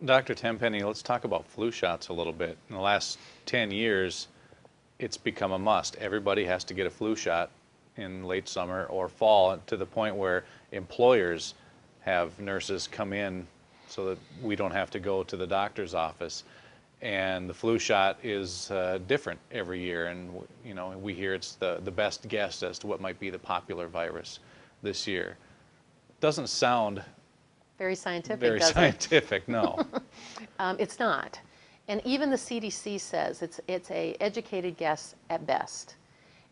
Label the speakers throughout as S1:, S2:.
S1: Dr. Tenpenny, let's talk about flu shots a little bit. In the last 10 years, it's become a must. Everybody has to get a flu shot in late summer or fall, to the point where employers have nurses come in so that we don't have to go to the doctor's office. And the flu shot is different every year, and you know, we hear it's the best guess as to what might be the popular virus this year. Doesn't sound
S2: very scientific,
S1: very
S2: does
S1: scientific, no.
S2: It's not. And even the CDC says it's a educated guess at best.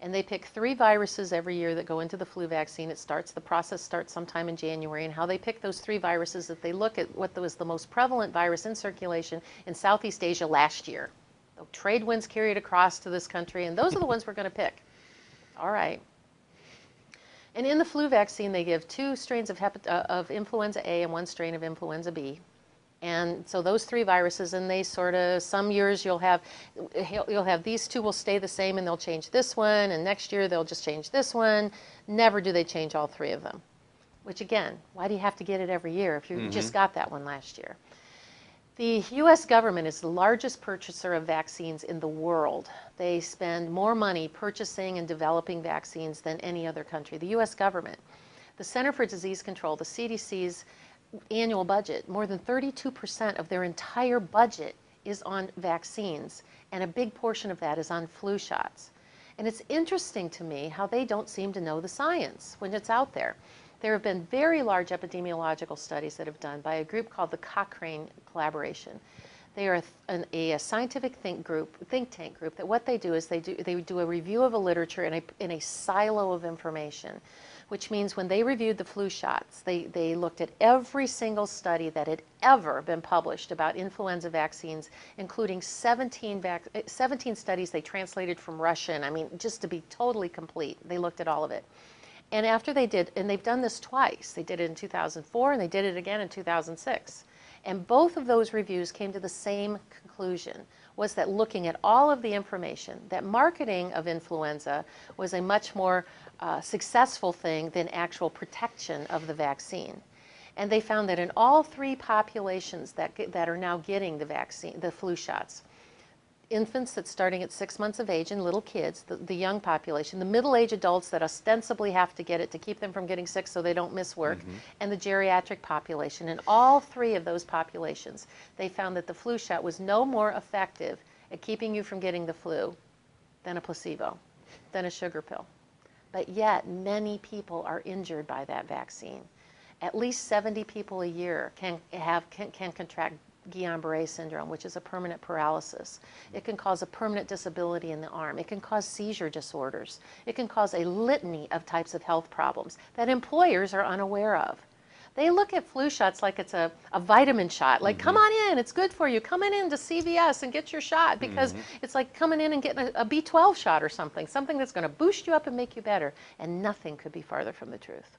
S2: And they pick 3 viruses every year that go into the flu vaccine. The process starts sometime in January. And how they pick those 3 viruses, that they look at what was the most prevalent virus in circulation in Southeast Asia last year. The trade winds carried across to this country, and those are the ones we're going to pick. All right. And in the flu vaccine, they give 2 strains of influenza A and 1 strain of influenza B. And so those 3 viruses, and they sort of, some years you'll have these 2 will stay the same and they'll change this one, and next year they'll just change this one. Never do they change all 3 of them. Which again, why do you have to get it every year if you just got that one last year? The U.S. government is the largest purchaser of vaccines in the world. They spend more money purchasing and developing vaccines than any other country. The U.S. government. The Center for Disease Control, the CDC's annual budget, more than 32% of their entire budget is on vaccines, and a big portion of that is on flu shots. And it's interesting to me how they don't seem to know the science when it's out there. There have been very large epidemiological studies that have been done by a group called the Cochrane Collaboration. They are a scientific think tank group that what they do is they do a review of a literature in a silo of information, which means when they reviewed the flu shots, they looked at every single study that had ever been published about influenza vaccines, including 17 studies they translated from Russian. I mean, just to be totally complete, they looked at all of it. And after they did, and they've done this twice, they did it in 2004 and they did it again in 2006. And both of those reviews came to the same conclusion, was that looking at all of the information, that marketing of influenza was a much more successful thing than actual protection of the vaccine. And they found that in all 3 populations that are now getting the vaccine, the flu shots, infants that's starting at 6 months of age and little kids, the young population, the middle-aged adults that ostensibly have to get it to keep them from getting sick so they don't miss work, and the geriatric population. In all 3 of those populations, they found that the flu shot was no more effective at keeping you from getting the flu than a placebo, than a sugar pill. But yet, many people are injured by that vaccine. At least 70 people a year can contract Guillain-Barré syndrome, which is a permanent paralysis. It can cause a permanent disability in the arm. It can cause seizure disorders. It can cause a litany of types of health problems that employers are unaware of. They look at flu shots like it's a vitamin shot. Like, come on in, it's good for you. Come in to CVS and get your shot, because it's like coming in and getting a B12 shot or something that's going to boost you up and make you better. And nothing could be farther from the truth.